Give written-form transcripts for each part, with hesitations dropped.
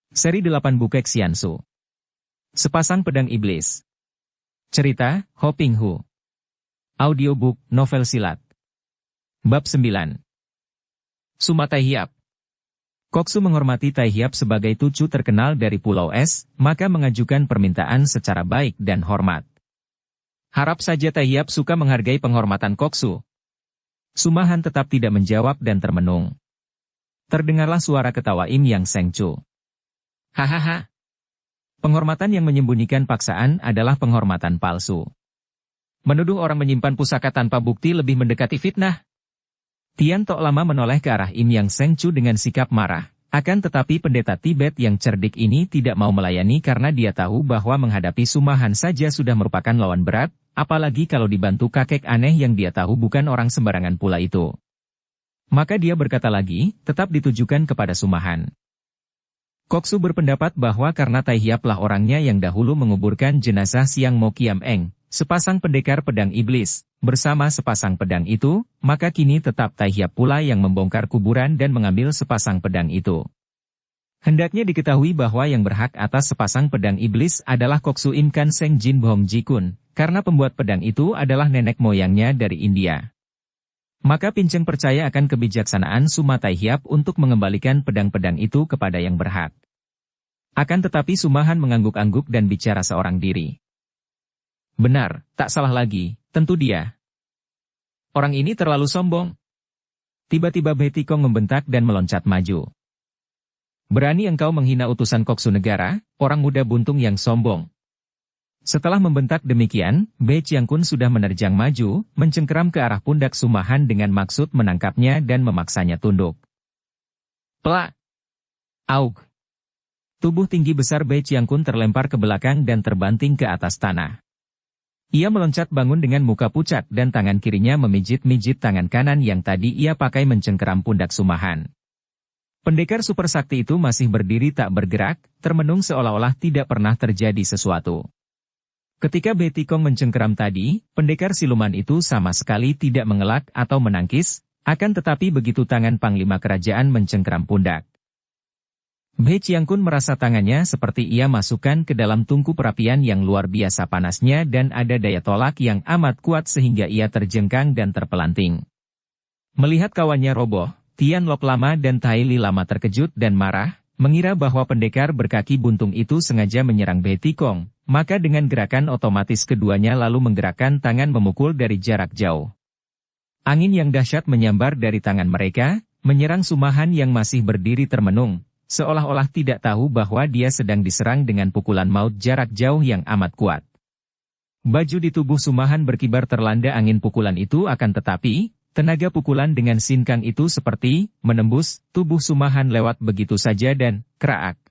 Seri 8 Bukek Xiansu. Sepasang Pedang Iblis. Cerita, Ho Ping Hu. Audiobook, novel silat. Bab 9. Suma Tai Hiap. Koksu menghormati Tai Hiap sebagai tucu terkenal dari Pulau Es, maka mengajukan permintaan secara baik dan hormat. Harap saja Tai Hiap suka menghargai penghormatan Koksu. Sumahan tetap tidak menjawab dan termenung. Terdengarlah suara ketawa Im Yang Seng Chu. Hahaha. Penghormatan yang menyembunyikan paksaan adalah penghormatan palsu. Menuduh orang menyimpan pusaka tanpa bukti lebih mendekati fitnah. Tian Tok Lama menoleh ke arah Im Yang Seng Chu dengan sikap marah. Akan tetapi pendeta Tibet yang cerdik ini tidak mau melayani karena dia tahu bahwa menghadapi Sumahan saja sudah merupakan lawan berat, apalagi kalau dibantu kakek aneh yang dia tahu bukan orang sembarangan pula itu. Maka dia berkata lagi, tetap ditujukan kepada Sumahan. Koksu berpendapat bahwa karena Tai Hiap lah orangnya yang dahulu menguburkan jenazah Siang Mo Kiam Eng, sepasang pendekar pedang iblis, bersama sepasang pedang itu, maka kini tetap Tai Hiap pula yang membongkar kuburan dan mengambil sepasang pedang itu. Hendaknya diketahui bahwa yang berhak atas sepasang pedang iblis adalah Koksu Im Kan Seng Jin Bhong Jikun, karena pembuat pedang itu adalah nenek moyangnya dari India. Maka Pinceng percaya akan kebijaksanaan Suma Tai Hiap untuk mengembalikan pedang-pedang itu kepada yang berhak. Akan tetapi Sumahan mengangguk-angguk dan bicara seorang diri. Benar, tak salah lagi, tentu dia. Orang ini terlalu sombong. Tiba-tiba Betty Kong membentak dan meloncat maju. Berani engkau menghina utusan Koksu negara, orang muda buntung yang sombong. Setelah membentak demikian, Bei Chiang-kun sudah menerjang maju, mencengkeram ke arah pundak Sumahan dengan maksud menangkapnya dan memaksanya tunduk. Plak! Aug! Tubuh tinggi besar Bei Chiang-kun terlempar ke belakang dan terbanting ke atas tanah. Ia meloncat bangun dengan muka pucat dan tangan kirinya memijit-mijit tangan kanan yang tadi ia pakai mencengkeram pundak Sumahan. Pendekar super sakti itu masih berdiri tak bergerak, termenung seolah-olah tidak pernah terjadi sesuatu. Ketika Betty Kong mencengkeram tadi, pendekar siluman itu sama sekali tidak mengelak atau menangkis, akan tetapi begitu tangan Panglima Kerajaan mencengkeram pundak. Bei Chiang-kun merasa tangannya seperti ia masukkan ke dalam tungku perapian yang luar biasa panasnya dan ada daya tolak yang amat kuat sehingga ia terjengkang dan terpelanting. Melihat kawannya roboh, Tian Lok Lama dan Tai Li Lama terkejut dan marah, mengira bahwa pendekar berkaki buntung itu sengaja menyerang Betty Kong, maka dengan gerakan otomatis keduanya lalu menggerakkan tangan memukul dari jarak jauh. Angin yang dahsyat menyambar dari tangan mereka, menyerang Sumahan yang masih berdiri termenung, seolah-olah tidak tahu bahwa dia sedang diserang dengan pukulan maut jarak jauh yang amat kuat. Baju di tubuh Sumahan berkibar terlanda angin pukulan itu akan tetapi, tenaga pukulan dengan sinkang itu seperti menembus tubuh Sumahan lewat begitu saja dan kraak.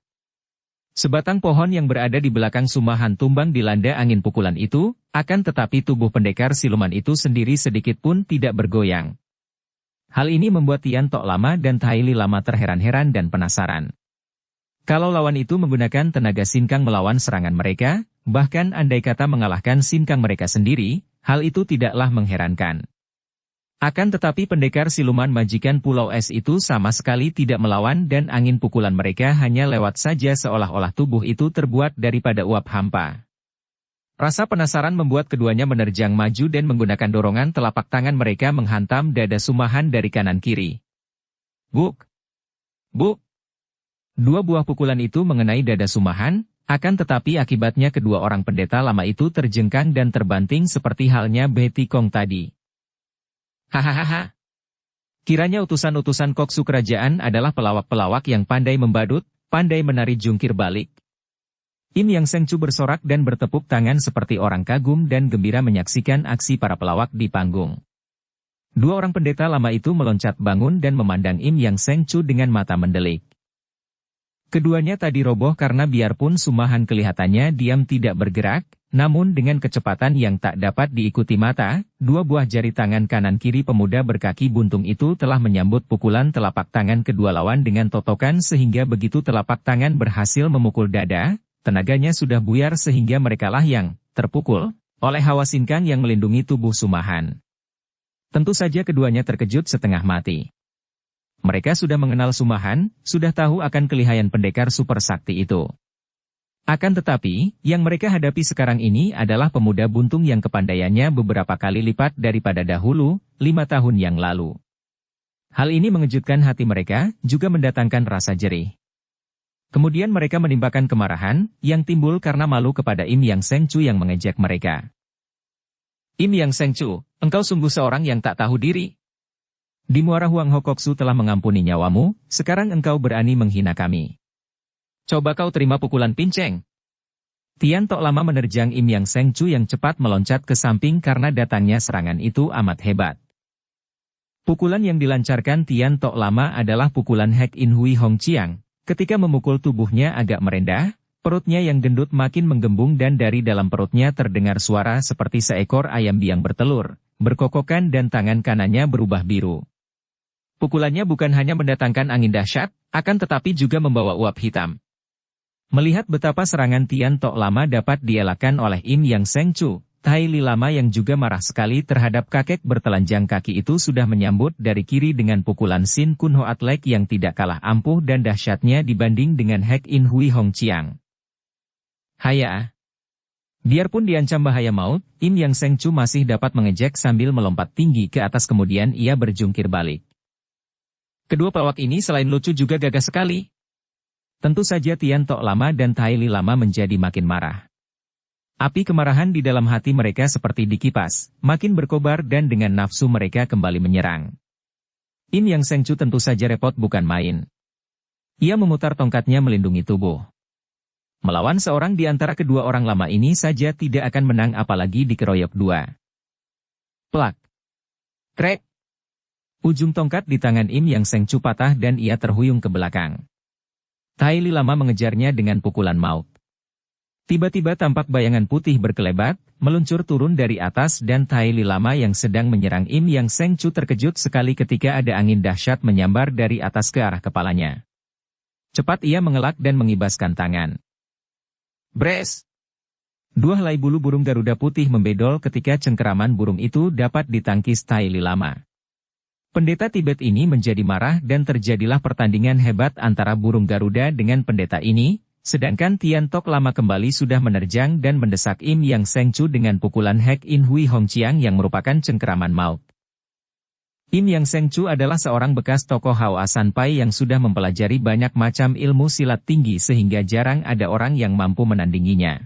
Sebatang pohon yang berada di belakang Sumahan tumbang dilanda angin pukulan itu, akan tetapi tubuh pendekar siluman itu sendiri sedikit pun tidak bergoyang. Hal ini membuat Tian Tok Lama dan Tai Li Lama terheran-heran dan penasaran. Kalau lawan itu menggunakan tenaga sinkang melawan serangan mereka, bahkan andai kata mengalahkan sinkang mereka sendiri, hal itu tidaklah mengherankan. Akan tetapi pendekar siluman majikan Pulau Es itu sama sekali tidak melawan dan angin pukulan mereka hanya lewat saja seolah-olah tubuh itu terbuat daripada uap hampa. Rasa penasaran membuat keduanya menerjang maju dan menggunakan dorongan telapak tangan mereka menghantam dada Sumahan dari kanan kiri. Buk! Buk! Dua buah pukulan itu mengenai dada Sumahan, akan tetapi akibatnya kedua orang pendeta lama itu terjengkang dan terbanting seperti halnya Betty Kong tadi. Hahaha. Kiranya utusan-utusan Koksu kerajaan adalah pelawak-pelawak yang pandai membadut, pandai menari jungkir balik. Im Yang Seng Chu bersorak dan bertepuk tangan seperti orang kagum dan gembira menyaksikan aksi para pelawak di panggung. Dua orang pendeta lama itu meloncat bangun dan memandang Im Yang Seng Chu dengan mata mendelik. Keduanya tadi roboh karena biarpun Sumahan kelihatannya diam tidak bergerak, namun dengan kecepatan yang tak dapat diikuti mata, dua buah jari tangan kanan kiri pemuda berkaki buntung itu telah menyambut pukulan telapak tangan kedua lawan dengan totokan sehingga begitu telapak tangan berhasil memukul dada, tenaganya sudah buyar sehingga merekalah yang terpukul oleh hawa sinkang yang melindungi tubuh Sumahan. Tentu saja keduanya terkejut setengah mati. Mereka sudah mengenal Sumahan, sudah tahu akan kelihayan pendekar super sakti itu. Akan tetapi, yang mereka hadapi sekarang ini adalah pemuda buntung yang kepandaiannya beberapa kali lipat daripada dahulu, 5 tahun yang lalu. Hal ini mengejutkan hati mereka, juga mendatangkan rasa jerih. Kemudian mereka menimbulkan kemarahan, yang timbul karena malu kepada Im Yang Seng Chu yang mengejek mereka. Im Yang Seng Chu, engkau sungguh seorang yang tak tahu diri. Di Muara Huang Hokoksu telah mengampuni nyawamu, sekarang engkau berani menghina kami. Coba kau terima pukulan pinceng. Tian Tok Lama menerjang Im Yang Seng Chu yang cepat meloncat ke samping karena datangnya serangan itu amat hebat. Pukulan yang dilancarkan Tian Tok Lama adalah pukulan Hek In Hui Hong Chiang. Ketika memukul tubuhnya agak merendah, perutnya yang gendut makin menggembung dan dari dalam perutnya terdengar suara seperti seekor ayam biang bertelur, berkokokan dan tangan kanannya berubah biru. Pukulannya bukan hanya mendatangkan angin dahsyat, akan tetapi juga membawa uap hitam. Melihat betapa serangan Tian Tok Lama dapat dielakkan oleh Im Yang Seng Chu, Tai Li Lama yang juga marah sekali terhadap kakek bertelanjang kaki itu sudah menyambut dari kiri dengan pukulan Sin Kun Hoat Lek yang tidak kalah ampuh dan dahsyatnya dibanding dengan Hek In Hui Hong Chiang. Haya! Biarpun diancam bahaya maut, Im Yang Seng Chu masih dapat mengejek sambil melompat tinggi ke atas kemudian ia berjungkir balik. Kedua pelawak ini selain lucu juga gagah sekali. Tentu saja Tian Tok Lama dan Tai Li Lama menjadi makin marah. Api kemarahan di dalam hati mereka seperti dikipas, makin berkobar dan dengan nafsu mereka kembali menyerang. Im Yang Seng Chu tentu saja repot bukan main. Ia memutar tongkatnya melindungi tubuh. Melawan seorang di antara kedua orang lama ini saja tidak akan menang apalagi dikeroyok dua. Plak! Krek! Ujung tongkat di tangan Im Yang Seng Chu patah dan ia terhuyung ke belakang. Tai Li Lama mengejarnya dengan pukulan maut. Tiba-tiba tampak bayangan putih berkelebat, meluncur turun dari atas dan Tai Li Lama yang sedang menyerang Im Yang Seng Chu terkejut sekali ketika ada angin dahsyat menyambar dari atas ke arah kepalanya. Cepat ia mengelak dan mengibaskan tangan. Bres! Dua helai bulu burung Garuda putih membedol ketika cengkeraman burung itu dapat ditangkis Tai Li Lama. Pendeta Tibet ini menjadi marah dan terjadilah pertandingan hebat antara burung Garuda dengan pendeta ini, sedangkan Tian Tok Lama kembali sudah menerjang dan mendesak Im Yang Seng Chu dengan pukulan Hek In Hui Hong Chiang yang merupakan cengkeraman maut. Im Yang Seng Chu adalah seorang bekas tokoh Hoa Sanpai yang sudah mempelajari banyak macam ilmu silat tinggi sehingga jarang ada orang yang mampu menandinginya.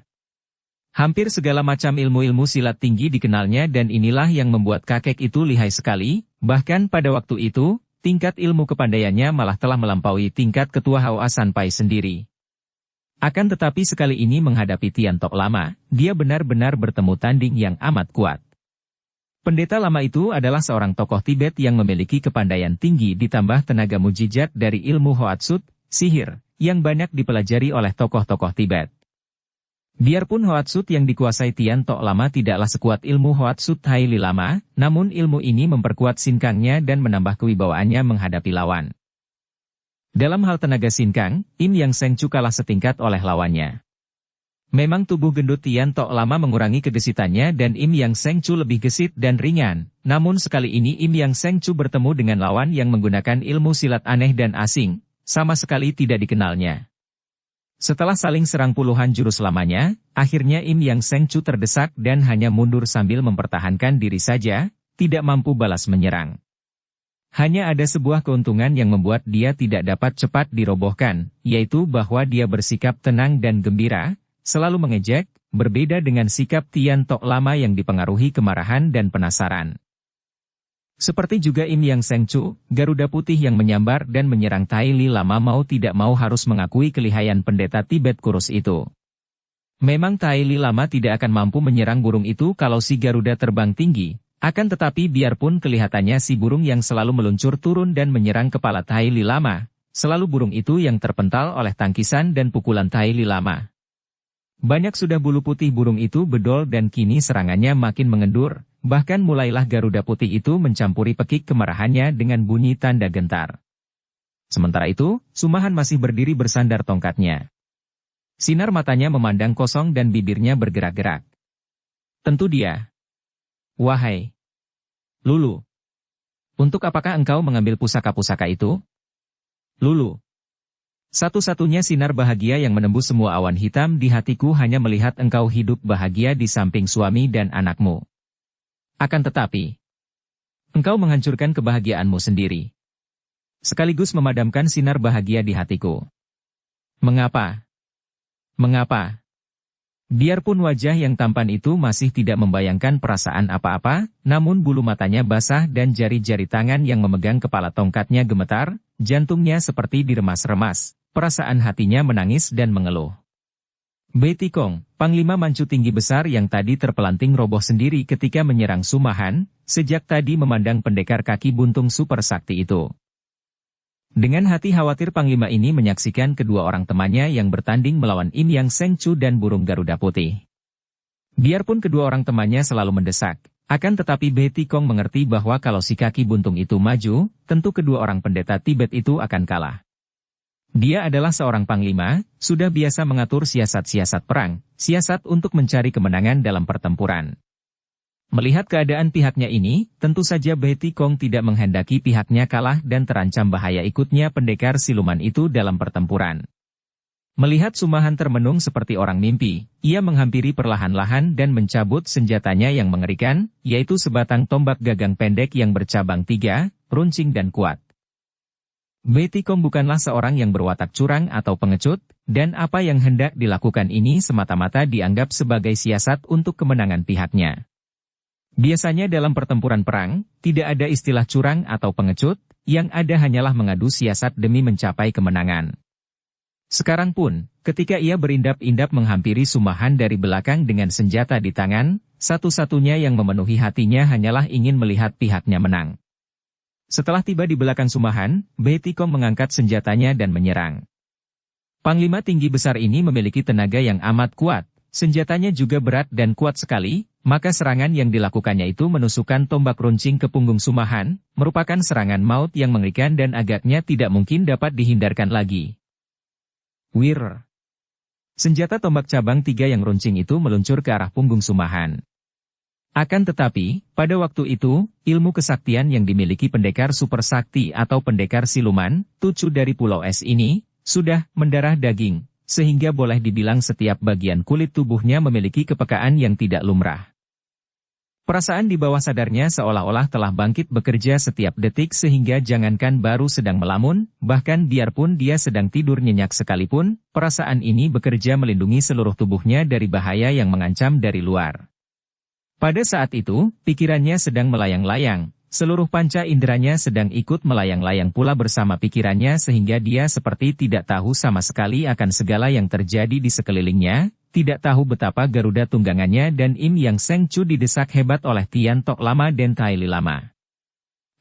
Hampir segala macam ilmu-ilmu silat tinggi dikenalnya dan inilah yang membuat kakek itu lihai sekali, bahkan pada waktu itu, tingkat ilmu kepandaiannya malah telah melampaui tingkat ketua Hoa Sanpai sendiri. Akan tetapi sekali ini menghadapi Tian Tok Lama, dia benar-benar bertemu tanding yang amat kuat. Pendeta lama itu adalah seorang tokoh Tibet yang memiliki kepandaian tinggi ditambah tenaga mujizat dari ilmu Hoatsut, sihir, yang banyak dipelajari oleh tokoh-tokoh Tibet. Biarpun Hoatsut yang dikuasai Tian Tok Lama tidaklah sekuat ilmu Hoatsut Tai Li Lama, namun ilmu ini memperkuat sinkangnya dan menambah kewibawaannya menghadapi lawan. Dalam hal tenaga sinkang, Im Yang Seng Chu kalah setingkat oleh lawannya. Memang tubuh gendut Tian Tok Lama mengurangi kegesitannya dan Im Yang Seng Chu lebih gesit dan ringan, namun sekali ini Im Yang Seng Chu bertemu dengan lawan yang menggunakan ilmu silat aneh dan asing, sama sekali tidak dikenalnya. Setelah saling serang puluhan jurus lamanya, akhirnya Im Yang Seng Chu terdesak dan hanya mundur sambil mempertahankan diri saja, tidak mampu balas menyerang. Hanya ada sebuah keuntungan yang membuat dia tidak dapat cepat dirobohkan, yaitu bahwa dia bersikap tenang dan gembira, selalu mengejek, berbeda dengan sikap Tian Tok Lama yang dipengaruhi kemarahan dan penasaran. Seperti juga Im Yang Seng Chu, Garuda Putih yang menyambar dan menyerang Tai Li Lama mau tidak mau harus mengakui kelihayan pendeta Tibet kurus itu. Memang Tai Li Lama tidak akan mampu menyerang burung itu kalau si Garuda terbang tinggi, akan tetapi biarpun kelihatannya si burung yang selalu meluncur turun dan menyerang kepala Tai Li Lama, selalu burung itu yang terpental oleh tangkisan dan pukulan Tai Li Lama. Banyak sudah bulu putih burung itu bedol dan kini serangannya makin mengendur, bahkan mulailah Garuda Putih itu mencampuri pekik kemarahannya dengan bunyi tanda gentar. Sementara itu, Sumahan masih berdiri bersandar tongkatnya. Sinar matanya memandang kosong dan bibirnya bergerak-gerak. Tentu dia. Wahai Lulu. Untuk apakah engkau mengambil pusaka-pusaka itu? Lulu. Satu-satunya sinar bahagia yang menembus semua awan hitam di hatiku hanya melihat engkau hidup bahagia di samping suami dan anakmu. Akan tetapi, engkau menghancurkan kebahagiaanmu sendiri. Sekaligus memadamkan sinar bahagia di hatiku. Mengapa? Mengapa? Biarpun wajah yang tampan itu masih tidak membayangkan perasaan apa-apa, namun bulu matanya basah dan jari-jari tangan yang memegang kepala tongkatnya gemetar, jantungnya seperti diremas-remas, perasaan hatinya menangis dan mengeluh. Betty Kong, Panglima Manchu tinggi besar yang tadi terpelanting roboh sendiri ketika menyerang Sumahan, sejak tadi memandang pendekar kaki buntung super sakti itu. Dengan hati khawatir Panglima ini menyaksikan kedua orang temannya yang bertanding melawan Im Yang Seng Chu dan burung Garuda Putih. Biarpun kedua orang temannya selalu mendesak, akan tetapi Betty Kong mengerti bahwa kalau si kaki buntung itu maju, tentu kedua orang pendeta Tibet itu akan kalah. Dia adalah seorang panglima, sudah biasa mengatur siasat-siasat perang, siasat untuk mencari kemenangan dalam pertempuran. Melihat keadaan pihaknya ini, tentu saja Betty Kong tidak menghendaki pihaknya kalah dan terancam bahaya ikutnya pendekar siluman itu dalam pertempuran. Melihat Sumahan termenung seperti orang mimpi, ia menghampiri perlahan-lahan dan mencabut senjatanya yang mengerikan, yaitu sebatang tombak gagang pendek yang bercabang 3, runcing dan kuat. Betty Kong bukanlah seorang yang berwatak curang atau pengecut, dan apa yang hendak dilakukan ini semata-mata dianggap sebagai siasat untuk kemenangan pihaknya. Biasanya dalam pertempuran perang, tidak ada istilah curang atau pengecut, yang ada hanyalah mengadu siasat demi mencapai kemenangan. Sekarang pun, ketika ia berindap-indap menghampiri Sumahan dari belakang dengan senjata di tangan, satu-satunya yang memenuhi hatinya hanyalah ingin melihat pihaknya menang. Setelah tiba di belakang Sumahan, Betty Kong mengangkat senjatanya dan menyerang. Panglima tinggi besar ini memiliki tenaga yang amat kuat, senjatanya juga berat dan kuat sekali, maka serangan yang dilakukannya itu menusukkan tombak runcing ke punggung Sumahan, merupakan serangan maut yang mengerikan dan agaknya tidak mungkin dapat dihindarkan lagi. Wir. Senjata tombak cabang 3 yang runcing itu meluncur ke arah punggung Sumahan. Akan tetapi, pada waktu itu, ilmu kesaktian yang dimiliki pendekar super sakti atau pendekar siluman, Tucu dari Pulau Es ini, sudah mendarah daging, sehingga boleh dibilang setiap bagian kulit tubuhnya memiliki kepekaan yang tidak lumrah. Perasaan di bawah sadarnya seolah-olah telah bangkit bekerja setiap detik sehingga jangankan baru sedang melamun, bahkan biarpun dia sedang tidur nyenyak sekalipun, perasaan ini bekerja melindungi seluruh tubuhnya dari bahaya yang mengancam dari luar. Pada saat itu, pikirannya sedang melayang-layang, seluruh panca inderanya sedang ikut melayang-layang pula bersama pikirannya sehingga dia seperti tidak tahu sama sekali akan segala yang terjadi di sekelilingnya, tidak tahu betapa Garuda tunggangannya dan Im Yang Seng Chu didesak hebat oleh Tian Tok Lama dan Tai Li Lama.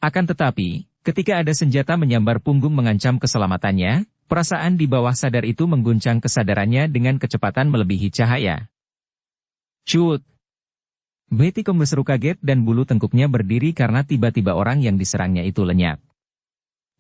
Akan tetapi, ketika ada senjata menyambar punggung mengancam keselamatannya, perasaan di bawah sadar itu mengguncang kesadarannya dengan kecepatan melebihi cahaya. Cut! Betty Kong berseru kaget dan bulu tengkuknya berdiri karena tiba-tiba orang yang diserangnya itu lenyap.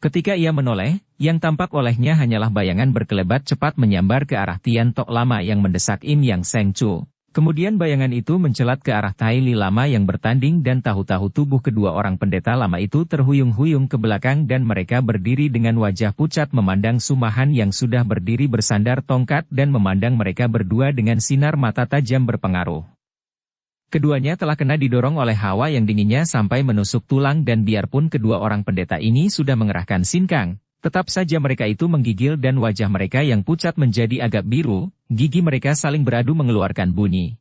Ketika ia menoleh, yang tampak olehnya hanyalah bayangan berkelebat cepat menyambar ke arah Tian Tok Lama yang mendesak Im Yang Seng Chu. Kemudian bayangan itu mencelat ke arah Tai Li Lama yang bertanding dan tahu-tahu tubuh kedua orang pendeta lama itu terhuyung-huyung ke belakang dan mereka berdiri dengan wajah pucat memandang Sumahan yang sudah berdiri bersandar tongkat dan memandang mereka berdua dengan sinar mata tajam berpengaruh. Keduanya telah kena didorong oleh hawa yang dinginnya sampai menusuk tulang dan biarpun kedua orang pendeta ini sudah mengerahkan sinkang, tetap saja mereka itu menggigil dan wajah mereka yang pucat menjadi agak biru, gigi mereka saling beradu mengeluarkan bunyi.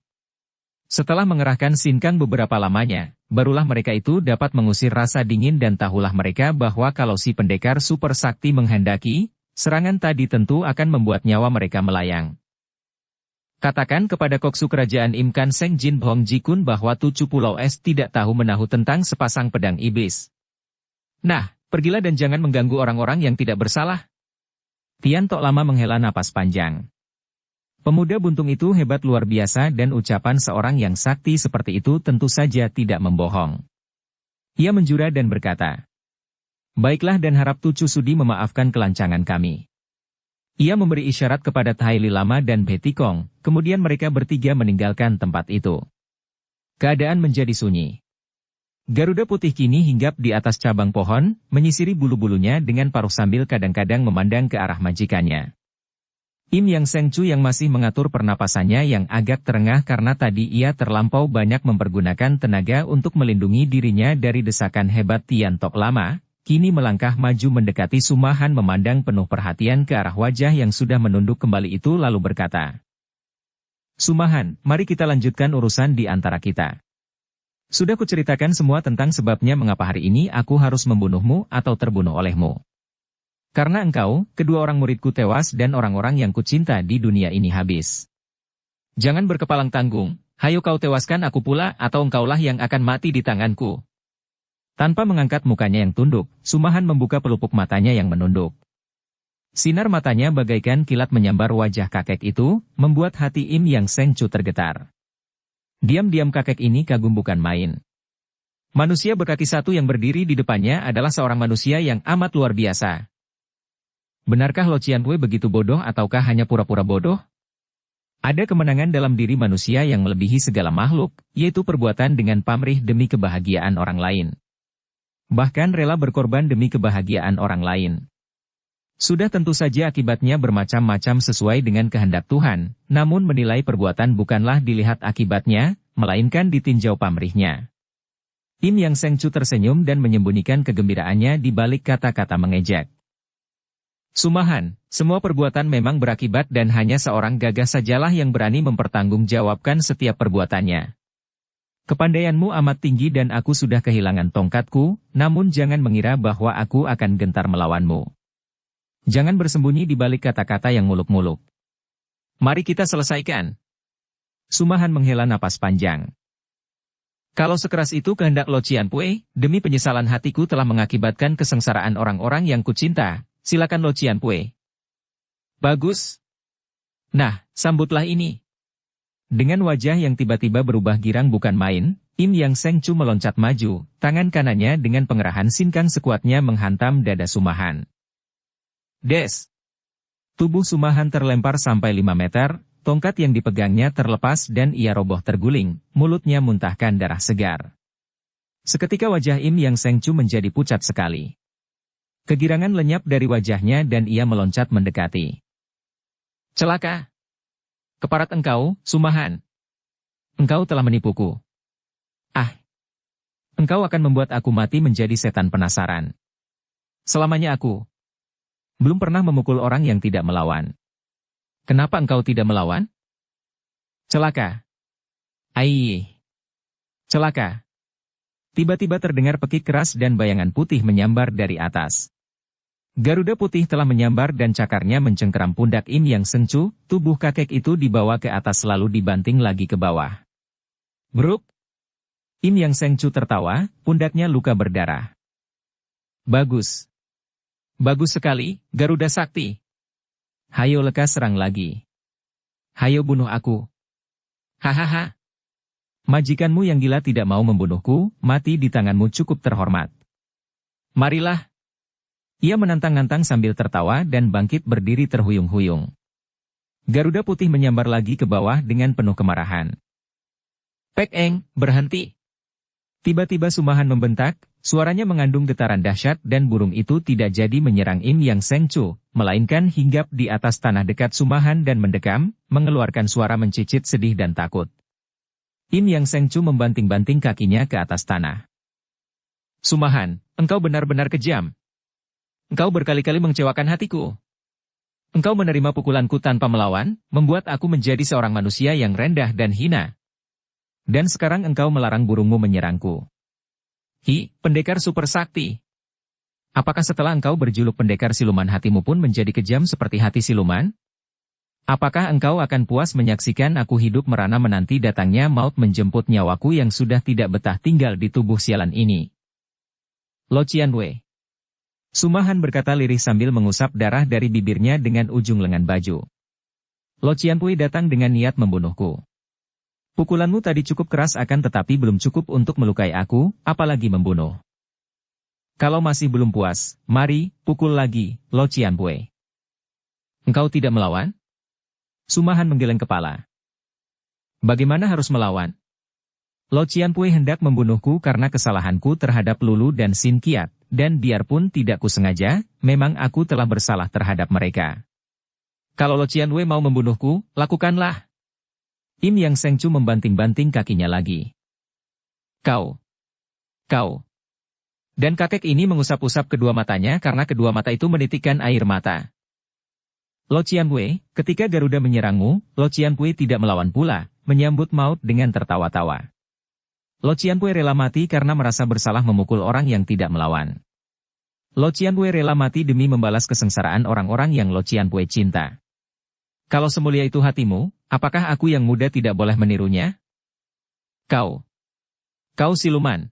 Setelah mengerahkan sinkang beberapa lamanya, barulah mereka itu dapat mengusir rasa dingin dan tahulah mereka bahwa kalau si pendekar super sakti menghendaki, serangan tadi tentu akan membuat nyawa mereka melayang. Katakan kepada koksu kerajaan Im Kan Seng Jin Hong Jikun bahwa Tucu Pulau Es tidak tahu menahu tentang sepasang pedang iblis. Nah, pergilah dan jangan mengganggu orang-orang yang tidak bersalah. Tian Tok Lama menghela napas panjang. Pemuda buntung itu hebat luar biasa dan ucapan seorang yang sakti seperti itu tentu saja tidak membohong. Ia menjura dan berkata, "Baiklah dan harap Tucu sudi memaafkan kelancangan kami." Ia memberi isyarat kepada Tai Li Lama dan Betty Kong, kemudian mereka bertiga meninggalkan tempat itu. Keadaan menjadi sunyi. Garuda putih kini hinggap di atas cabang pohon, menyisiri bulu-bulunya dengan paruh sambil kadang-kadang memandang ke arah majikannya. Im Yang Sengcu yang masih mengatur pernapasannya yang agak terengah karena tadi ia terlampau banyak mempergunakan tenaga untuk melindungi dirinya dari desakan hebat Tian Tok Lama, kini melangkah maju mendekati Sumahan memandang penuh perhatian ke arah wajah yang sudah menunduk kembali itu lalu berkata, "Sumahan, mari kita lanjutkan urusan di antara kita. Sudah kuceritakan semua tentang sebabnya mengapa hari ini aku harus membunuhmu atau terbunuh olehmu. Karena engkau, kedua orang muridku tewas dan orang-orang yang kucinta di dunia ini habis. Jangan berkepalang tanggung, hayo kau tewaskan aku pula atau engkaulah yang akan mati di tanganku." Tanpa mengangkat mukanya yang tunduk, Sumahan membuka pelupuk matanya yang menunduk. Sinar matanya bagaikan kilat menyambar wajah kakek itu, membuat hati Im Yang Sengcu tergetar. Diam-diam kakek ini kagum bukan main. Manusia berkaki satu yang berdiri di depannya adalah seorang manusia yang amat luar biasa. Benarkah Lo Cianwei begitu bodoh ataukah hanya pura-pura bodoh? Ada kemenangan dalam diri manusia yang melebihi segala makhluk, yaitu perbuatan dengan pamrih demi kebahagiaan orang lain. Bahkan rela berkorban demi kebahagiaan orang lain. Sudah tentu saja akibatnya bermacam-macam sesuai dengan kehendak Tuhan, namun menilai perbuatan bukanlah dilihat akibatnya, melainkan ditinjau pamrihnya. Im Yang Sengcu tersenyum dan menyembunyikan kegembiraannya di balik kata-kata mengejek. "Sumahan, semua perbuatan memang berakibat dan hanya seorang gagah sajalah yang berani mempertanggungjawabkan setiap perbuatannya. Kepandaianmu amat tinggi dan aku sudah kehilangan tongkatku, namun jangan mengira bahwa aku akan gentar melawanmu. Jangan bersembunyi di balik kata-kata yang muluk-muluk. Mari kita selesaikan." Sumahan menghela napas panjang. "Kalau sekeras itu kehendak Lo Cianwei, demi penyesalan hatiku telah mengakibatkan kesengsaraan orang-orang yang kucinta, silakan Lo Cianwei." "Bagus. Nah, sambutlah ini." Dengan wajah yang tiba-tiba berubah girang bukan main, Im Yang Sengcu meloncat maju, tangan kanannya dengan pengerahan sinkang sekuatnya menghantam dada Sumahan. Des! Tubuh Sumahan terlempar sampai 5 meter, tongkat yang dipegangnya terlepas dan ia roboh terguling, mulutnya muntahkan darah segar. Seketika wajah Im Yang Sengcu menjadi pucat sekali. Kegirangan lenyap dari wajahnya dan ia meloncat mendekati. "Celaka! Keparat engkau, Sumahan! Engkau telah menipuku. Ah! Engkau akan membuat aku mati menjadi setan penasaran. Selamanya aku belum pernah memukul orang yang tidak melawan. Kenapa engkau tidak melawan? Celaka! Ai! Celaka!" Tiba-tiba terdengar pekik keras dan bayangan putih menyambar dari atas. Garuda putih telah menyambar dan cakarnya mencengkeram pundak Im Yang Sengcu, tubuh kakek itu dibawa ke atas lalu dibanting lagi ke bawah. Bruk! Im Yang Sengcu tertawa, pundaknya luka berdarah. "Bagus. Bagus sekali, Garuda Sakti. Hayo lekas serang lagi. Hayo bunuh aku. Hahaha. Majikanmu yang gila tidak mau membunuhku, mati di tanganmu cukup terhormat. Marilah." Ia menantang-nantang sambil tertawa dan bangkit berdiri terhuyung-huyung. Garuda putih menyambar lagi ke bawah dengan penuh kemarahan. "Pek Eng, berhenti!" Tiba-tiba Sumahan membentak, suaranya mengandung getaran dahsyat dan burung itu tidak jadi menyerang Im Yang Sengcu, melainkan hinggap di atas tanah dekat Sumahan dan mendekam, mengeluarkan suara mencicit sedih dan takut. Im Yang Sengcu membanting-banting kakinya ke atas tanah. "Sumahan, engkau benar-benar kejam. Engkau berkali-kali mengecewakan hatiku. Engkau menerima pukulanku tanpa melawan, membuat aku menjadi seorang manusia yang rendah dan hina. Dan sekarang engkau melarang burungmu menyerangku. Hi, pendekar super sakti. Apakah setelah engkau berjuluk pendekar siluman hatimu pun menjadi kejam seperti hati siluman? Apakah engkau akan puas menyaksikan aku hidup merana menanti datangnya maut menjemput nyawaku yang sudah tidak betah tinggal di tubuh sialan ini?" "Lo Cianwei." Sumahan berkata lirih sambil mengusap darah dari bibirnya dengan ujung lengan baju. "Lo Cianwei datang dengan niat membunuhku. Pukulanmu tadi cukup keras akan tetapi belum cukup untuk melukai aku, apalagi membunuh. Kalau masih belum puas, mari, pukul lagi, Lo Cianwei." "Engkau tidak melawan?" Sumahan menggeleng kepala. "Bagaimana harus melawan? Lo Cianpui hendak membunuhku karena kesalahanku terhadap Lulu dan Sin Kiat, dan biarpun tidak kusengaja, memang aku telah bersalah terhadap mereka. Kalau Lo Cianwei mau membunuhku, lakukanlah. Im Yang Sengcu membanting-banting kakinya lagi. Kau. Dan kakek ini mengusap-usap kedua matanya karena kedua mata itu menitikkan air mata. Lo Cianwei, ketika Garuda menyerangmu, Lo Cianpui tidak melawan pula, menyambut maut dengan tertawa-tawa. Lo Cianpui rela mati karena merasa bersalah memukul orang yang tidak melawan. Lo Cianpui rela mati demi membalas kesengsaraan orang-orang yang Lo Cianpui cinta. Kalau semulia itu hatimu, apakah aku yang muda tidak boleh menirunya? Kau siluman.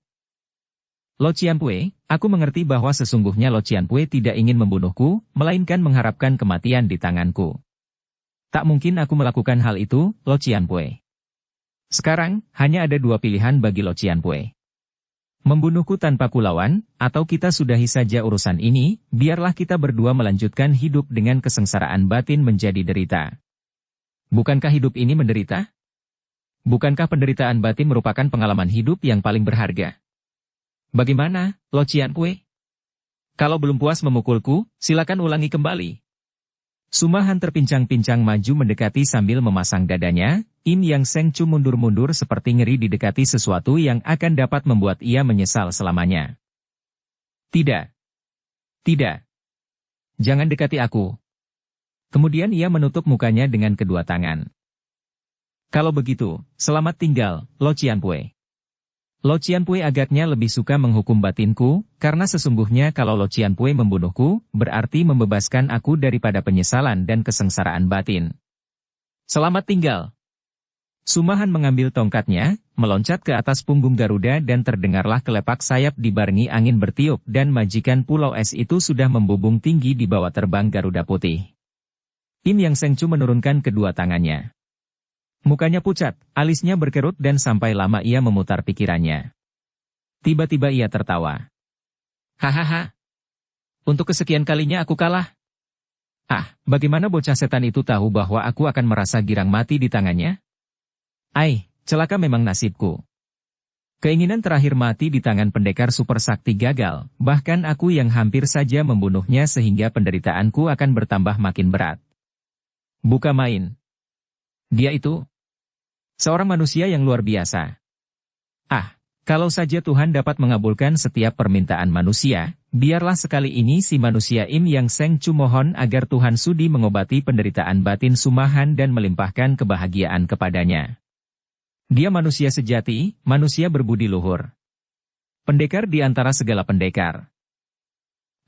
Lo Cianpui, aku mengerti bahwa sesungguhnya Lo Cianpui tidak ingin membunuhku, melainkan mengharapkan kematian di tanganku. Tak mungkin aku melakukan hal itu, Lo Cianpui. Sekarang, hanya ada dua pilihan bagi Lo Cianpui. Membunuhku tanpa kulawan, atau kita sudahi saja urusan ini, biarlah kita berdua melanjutkan hidup dengan kesengsaraan batin menjadi derita. Bukankah hidup ini menderita? Bukankah penderitaan batin merupakan pengalaman hidup yang paling berharga? Bagaimana, Lo Cianpui? Kalau belum puas memukulku, silakan ulangi kembali. Sumahan terpincang-pincang maju mendekati sambil memasang dadanya, Im Yang Sengcu mundur-mundur seperti ngeri didekati sesuatu yang akan dapat membuat ia menyesal selamanya. Tidak. Jangan dekati aku. Kemudian ia menutup mukanya dengan kedua tangan. Kalau begitu, selamat tinggal, Lo Cianpui. Lo Cianpui agaknya lebih suka menghukum batinku, karena sesungguhnya kalau Lo Cianpui membunuhku, berarti membebaskan aku daripada penyesalan dan kesengsaraan batin. Selamat tinggal. Sumahan mengambil tongkatnya, meloncat ke atas punggung Garuda dan terdengarlah kelepak sayap dibarengi angin bertiup dan majikan Pulau Es itu sudah membubung tinggi di bawah terbang Garuda putih. Im Yang Sengcu menurunkan kedua tangannya. Mukanya pucat, alisnya berkerut dan sampai lama ia memutar pikirannya. Tiba-tiba ia tertawa. Hahaha. Untuk kesekian kalinya aku kalah. Bagaimana bocah setan itu tahu bahwa aku akan merasa girang mati di tangannya? Celaka memang nasibku. Keinginan terakhir mati di tangan pendekar super sakti gagal, bahkan aku yang hampir saja membunuhnya sehingga penderitaanku akan bertambah makin berat. Buka main. Dia itu seorang manusia yang luar biasa. Kalau saja Tuhan dapat mengabulkan setiap permintaan manusia, biarlah sekali ini si manusia Im Yang Sengcu mohon agar Tuhan sudi mengobati penderitaan batin Sumahan dan melimpahkan kebahagiaan kepadanya. Dia manusia sejati, manusia berbudi luhur. Pendekar di antara segala pendekar.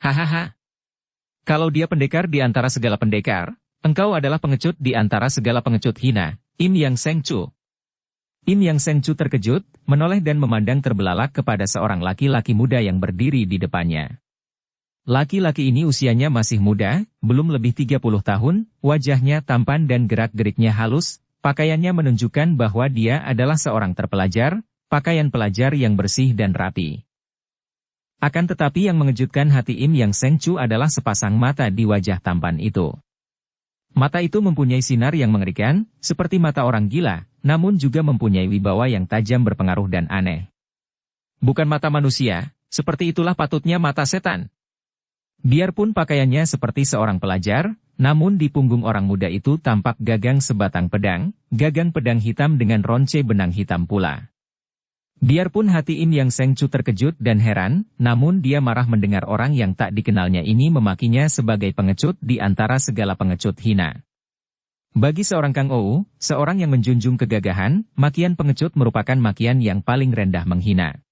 Hahaha. Kalau dia pendekar di antara segala pendekar, engkau adalah pengecut di antara segala pengecut hina, Im Yang Sengcu. Im Yang Sengcu terkejut, menoleh dan memandang terbelalak kepada seorang laki-laki muda yang berdiri di depannya. Laki-laki ini usianya masih muda, belum lebih 30 tahun, wajahnya tampan dan gerak-geriknya halus, pakaiannya menunjukkan bahwa dia adalah seorang terpelajar, pakaian pelajar yang bersih dan rapi. Akan tetapi yang mengejutkan hati Im Yang Sengcu adalah sepasang mata di wajah tampan itu. Mata itu mempunyai sinar yang mengerikan, seperti mata orang gila, namun juga mempunyai wibawa yang tajam berpengaruh dan aneh. Bukan mata manusia, seperti itulah patutnya mata setan. Biarpun pakaiannya seperti seorang pelajar, namun di punggung orang muda itu tampak gagang sebatang pedang hitam dengan ronce benang hitam pula. Biarpun hati Im Yang Sengcu terkejut dan heran, namun dia marah mendengar orang yang tak dikenalnya ini memakinya sebagai pengecut di antara segala pengecut hina. Bagi seorang Kang Ou, seorang yang menjunjung kegagahan, makian pengecut merupakan makian yang paling rendah menghina.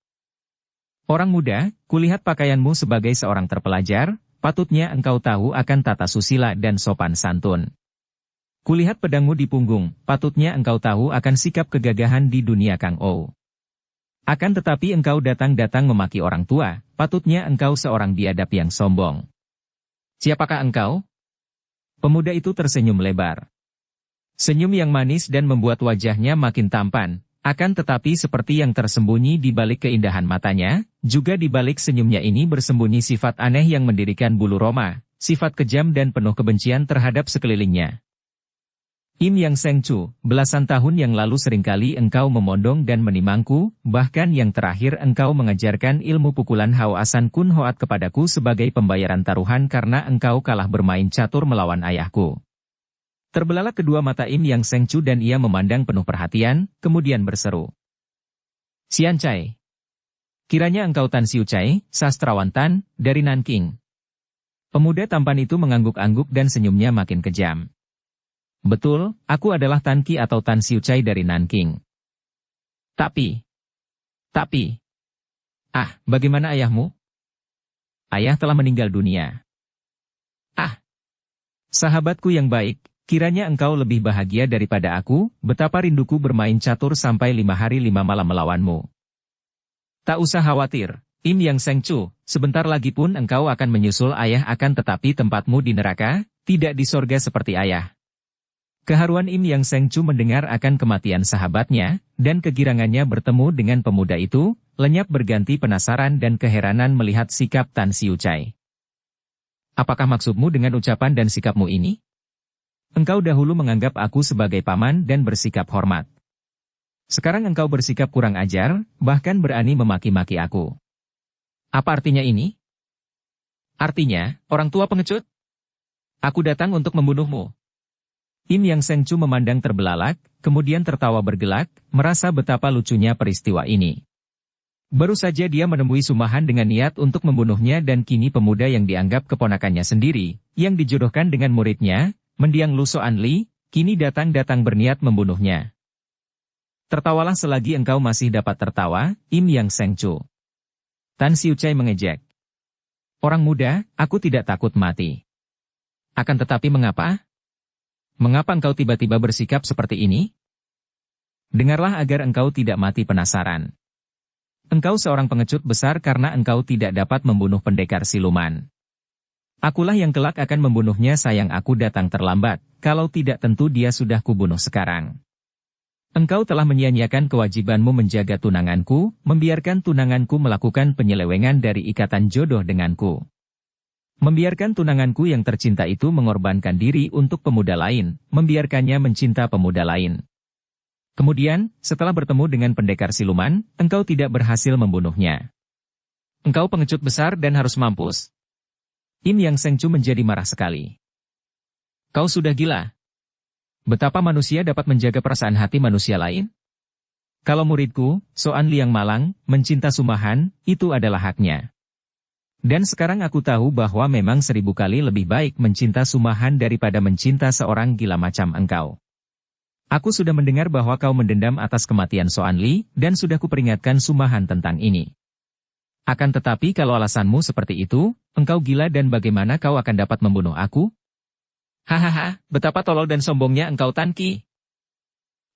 Orang muda, kulihat pakaianmu sebagai seorang terpelajar, patutnya engkau tahu akan tata susila dan sopan santun. Kulihat pedangmu di punggung, patutnya engkau tahu akan sikap kegagahan di dunia Kang Ou. Akan tetapi engkau datang-datang memaki orang tua, patutnya engkau seorang biadab yang sombong. Siapakah engkau? Pemuda itu tersenyum lebar. Senyum yang manis dan membuat wajahnya makin tampan, akan tetapi seperti yang tersembunyi di balik keindahan matanya, juga di balik senyumnya ini bersembunyi sifat aneh yang mendirikan bulu roma, sifat kejam dan penuh kebencian terhadap sekelilingnya. Im Yang Seng Chu, belasan tahun yang lalu seringkali engkau memondong dan menimangku, bahkan yang terakhir engkau mengajarkan ilmu pukulan Haoasan Kun Hoat kepadaku sebagai pembayaran taruhan karena engkau kalah bermain catur melawan ayahku. Terbelalak kedua mata Im Yang Seng Chu dan ia memandang penuh perhatian, kemudian berseru. Xian Cai. Kiranya engkau Tan Siu Cai, sastrawan Tan, dari Nanking. Pemuda tampan itu mengangguk-angguk dan senyumnya makin kejam. Betul, aku adalah Tan Qi atau Tan Siu Cai dari Nanking. Tapi, bagaimana ayahmu? Ayah telah meninggal dunia. Sahabatku yang baik, kiranya engkau lebih bahagia daripada aku, betapa rinduku bermain catur sampai 5 hari 5 malam melawanmu. Tak usah khawatir, Im Yang Seng Chu, sebentar lagi pun engkau akan menyusul ayah akan tetapi tempatmu di neraka, tidak di sorga seperti ayah. Keharuan Im Yang Seng Chu mendengar akan kematian sahabatnya, dan kegirangannya bertemu dengan pemuda itu, lenyap berganti penasaran dan keheranan melihat sikap Tan Siu Cai. Apakah maksudmu dengan ucapan dan sikapmu ini? Engkau dahulu menganggap aku sebagai paman dan bersikap hormat. Sekarang engkau bersikap kurang ajar, bahkan berani memaki-maki aku. Apa artinya ini? Artinya, orang tua pengecut? Aku datang untuk membunuhmu. Im Yang Seng Chu memandang terbelalak, kemudian tertawa bergelak, merasa betapa lucunya peristiwa ini. Baru saja dia menemui Sumahan dengan niat untuk membunuhnya dan kini pemuda yang dianggap keponakannya sendiri, yang dijodohkan dengan muridnya, mendiang Lu Soan Li, kini datang berniat membunuhnya. Tertawalah selagi engkau masih dapat tertawa, Im Yang Seng Chu. Tan Siu Cai mengejek. Orang muda, aku tidak takut mati. Akan tetapi mengapa? Mengapa engkau tiba-tiba bersikap seperti ini? Dengarlah agar engkau tidak mati penasaran. Engkau seorang pengecut besar karena engkau tidak dapat membunuh pendekar siluman. Akulah yang kelak akan membunuhnya sayang aku datang terlambat, kalau tidak tentu dia sudah kubunuh sekarang. Engkau telah menyia-nyiakan kewajibanmu menjaga tunanganku, membiarkan tunanganku melakukan penyelewengan dari ikatan jodoh denganku. Membiarkan tunanganku yang tercinta itu mengorbankan diri untuk pemuda lain, membiarkannya mencinta pemuda lain. Kemudian, setelah bertemu dengan pendekar siluman, engkau tidak berhasil membunuhnya. Engkau pengecut besar dan harus mampus. Im Yang Seng Chu menjadi marah sekali. Kau sudah gila. Betapa manusia dapat menjaga perasaan hati manusia lain? Kalau muridku, Soan Liang Malang, mencinta Sumahan, itu adalah haknya. Dan sekarang aku tahu bahwa memang 1000 kali lebih baik mencinta Sumahan daripada mencinta seorang gila macam engkau. Aku sudah mendengar bahwa kau mendendam atas kematian Soan Li, dan sudah kuperingatkan Sumahan tentang ini. Akan tetapi kalau alasanmu seperti itu, engkau gila dan bagaimana kau akan dapat membunuh aku? Hahaha, betapa tolol dan sombongnya engkau Tan Qi.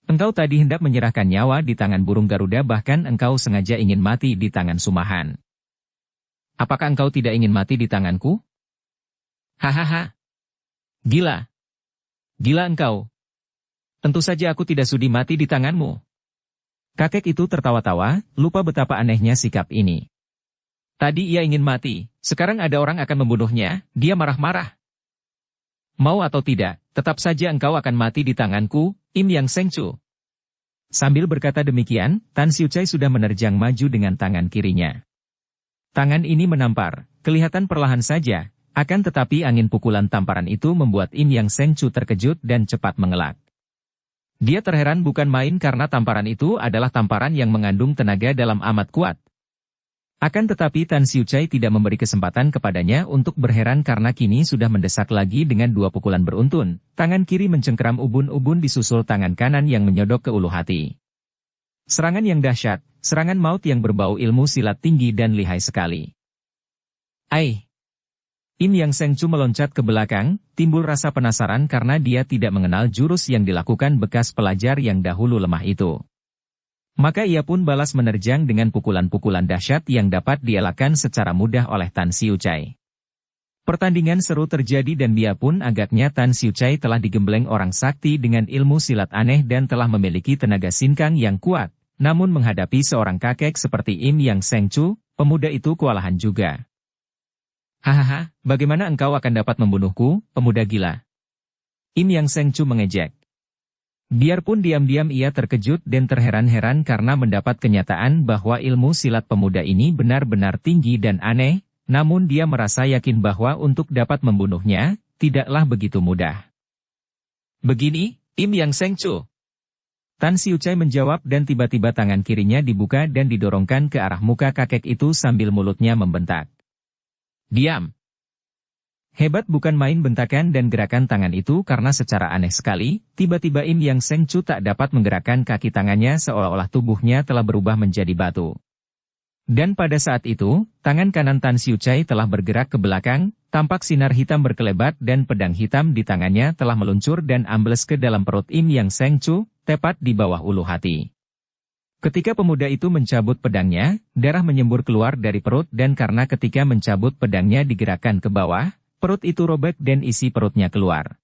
Engkau tadi hendak menyerahkan nyawa di tangan burung Garuda bahkan engkau sengaja ingin mati di tangan Sumahan. Apakah engkau tidak ingin mati di tanganku? Hahaha. Gila. Gila engkau. Tentu saja aku tidak sudi mati di tanganmu. Kakek itu tertawa-tawa, lupa betapa anehnya sikap ini. Tadi ia ingin mati, sekarang ada orang akan membunuhnya, dia marah-marah. Mau atau tidak, tetap saja engkau akan mati di tanganku, Im Yang Seng Chu. Sambil berkata demikian, Tan Siu Cai sudah menerjang maju dengan tangan kirinya. Tangan ini menampar, kelihatan perlahan saja, akan tetapi angin pukulan tamparan itu membuat Im Yang Seng Chu terkejut dan cepat mengelak. Dia terheran bukan main karena tamparan itu adalah tamparan yang mengandung tenaga dalam amat kuat. Akan tetapi Tan Siu Cai tidak memberi kesempatan kepadanya untuk berheran karena kini sudah mendesak lagi dengan 2 pukulan beruntun, tangan kiri mencengkeram ubun-ubun disusul tangan kanan yang menyodok ke ulu hati. Serangan yang dahsyat, serangan maut yang berbau ilmu silat tinggi dan lihai sekali. Ai! Im Yang Seng Chu meloncat ke belakang, timbul rasa penasaran karena dia tidak mengenal jurus yang dilakukan bekas pelajar yang dahulu lemah itu. Maka ia pun balas menerjang dengan pukulan-pukulan dahsyat yang dapat dielakkan secara mudah oleh Tan Siu Cai. Pertandingan seru terjadi dan dia pun agaknya Tan Siu Cai telah digembleng orang sakti dengan ilmu silat aneh dan telah memiliki tenaga sinkang yang kuat. Namun menghadapi seorang kakek seperti Im Yang Seng Chu, pemuda itu kewalahan juga. Hahaha, bagaimana engkau akan dapat membunuhku, pemuda gila? Im Yang Seng Chu mengejek. Biarpun diam-diam ia terkejut dan terheran-heran karena mendapat kenyataan bahwa ilmu silat pemuda ini benar-benar tinggi dan aneh, namun dia merasa yakin bahwa untuk dapat membunuhnya, tidaklah begitu mudah. "Begini, Im Yang Sengcu." Tan Siucai menjawab dan tiba-tiba tangan kirinya dibuka dan didorongkan ke arah muka kakek itu sambil mulutnya membentak. "Diam!" Hebat bukan main bentakan dan gerakan tangan itu karena secara aneh sekali, tiba-tiba Im Yang Sengcu tak dapat menggerakkan kaki tangannya seolah-olah tubuhnya telah berubah menjadi batu. Dan pada saat itu, tangan kanan Tan Siucai telah bergerak ke belakang, tampak sinar hitam berkelebat dan pedang hitam di tangannya telah meluncur dan ambles ke dalam perut Im Yang Sengcu, tepat di bawah ulu hati. Ketika pemuda itu mencabut pedangnya, darah menyembur keluar dari perut dan karena ketika mencabut pedangnya digerakkan ke bawah, perut itu robek dan isi perutnya keluar.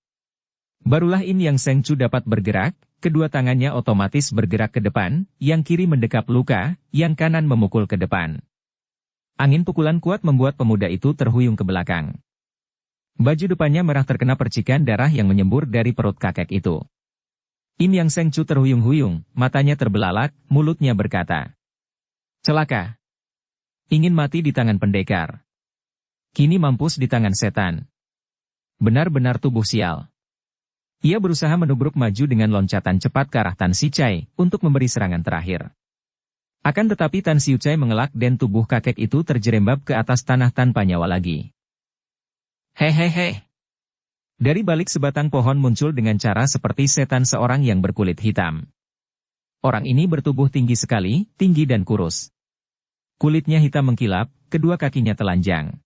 Barulah Im Yang Sengcu dapat bergerak, kedua tangannya otomatis bergerak ke depan, yang kiri mendekap luka, yang kanan memukul ke depan. Angin pukulan kuat membuat pemuda itu terhuyung ke belakang. Baju depannya merah terkena percikan darah yang menyembur dari perut kakek itu. Im Yang Sengcu terhuyung-huyung, matanya terbelalak, mulutnya berkata, "Celaka. Ingin mati di tangan pendekar. Kini mampus di tangan setan. Benar-benar tubuh sial." Ia berusaha menubruk maju dengan loncatan cepat ke arah Tan Siucai untuk memberi serangan terakhir. Akan tetapi Tan Siucai mengelak dan tubuh kakek itu terjerembab ke atas tanah tanpa nyawa lagi. "Hehehe." Dari balik sebatang pohon muncul dengan cara seperti setan seorang yang berkulit hitam. Orang ini bertubuh tinggi sekali, tinggi dan kurus. Kulitnya hitam mengkilap, kedua kakinya telanjang.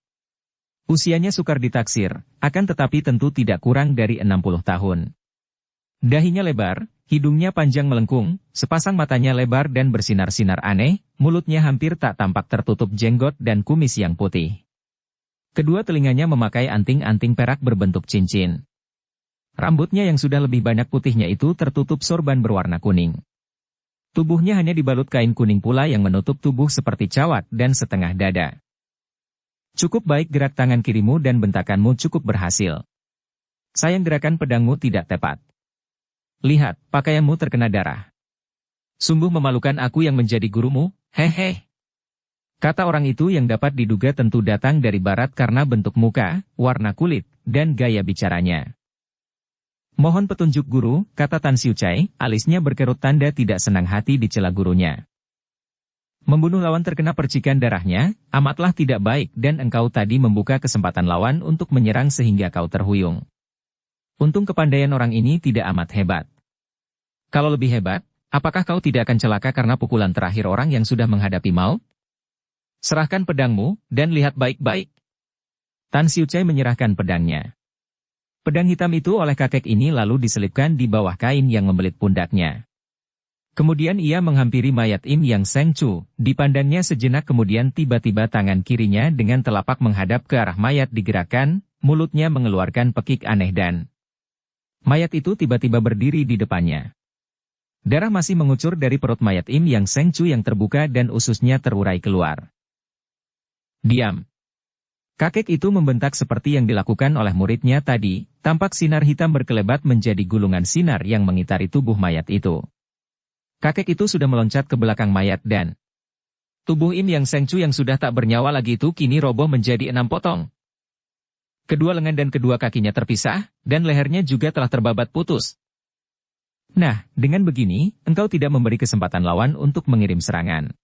Usianya sukar ditaksir, akan tetapi tentu tidak kurang dari 60 tahun. Dahinya lebar, hidungnya panjang melengkung, sepasang matanya lebar dan bersinar-sinar aneh, mulutnya hampir tak tampak tertutup jenggot dan kumis yang putih. Kedua telinganya memakai anting-anting perak berbentuk cincin. Rambutnya yang sudah lebih banyak putihnya itu tertutup sorban berwarna kuning. Tubuhnya hanya dibalut kain kuning pula yang menutup tubuh seperti cawat dan setengah dada. "Cukup baik gerak tangan kirimu dan bentakanmu cukup berhasil. Sayang gerakan pedangmu tidak tepat. Lihat, pakaianmu terkena darah. Sungguh memalukan aku yang menjadi gurumu, hehe." Kata orang itu yang dapat diduga tentu datang dari barat karena bentuk muka, warna kulit, dan gaya bicaranya. "Mohon petunjuk guru," kata Tan Siucai, alisnya berkerut tanda tidak senang hati dicela gurunya. "Membunuh lawan terkena percikan darahnya, amatlah tidak baik dan engkau tadi membuka kesempatan lawan untuk menyerang sehingga kau terhuyung. Untung kepandaian orang ini tidak amat hebat. Kalau lebih hebat, apakah kau tidak akan celaka karena pukulan terakhir orang yang sudah menghadapi maut? Serahkan pedangmu, dan lihat baik-baik." Tan Siucai menyerahkan pedangnya. Pedang hitam itu oleh kakek ini lalu diselipkan di bawah kain yang membelit pundaknya. Kemudian ia menghampiri mayat Im Yang Sengcu, dipandangnya sejenak kemudian tiba-tiba tangan kirinya dengan telapak menghadap ke arah mayat digerakkan, mulutnya mengeluarkan pekik aneh dan mayat itu tiba-tiba berdiri di depannya. Darah masih mengucur dari perut mayat Im Yang Sengcu yang terbuka dan ususnya terurai keluar. "Diam!" Kakek itu membentak seperti yang dilakukan oleh muridnya tadi, tampak sinar hitam berkelebat menjadi gulungan sinar yang mengitari tubuh mayat itu. Kakek itu sudah meloncat ke belakang mayat dan tubuh Im Yang Sengcu yang sudah tak bernyawa lagi itu kini roboh menjadi 6 potong. Kedua lengan dan kedua kakinya terpisah, dan lehernya juga telah terbabat putus. Nah, dengan begini, engkau tidak memberi kesempatan lawan untuk mengirim serangan.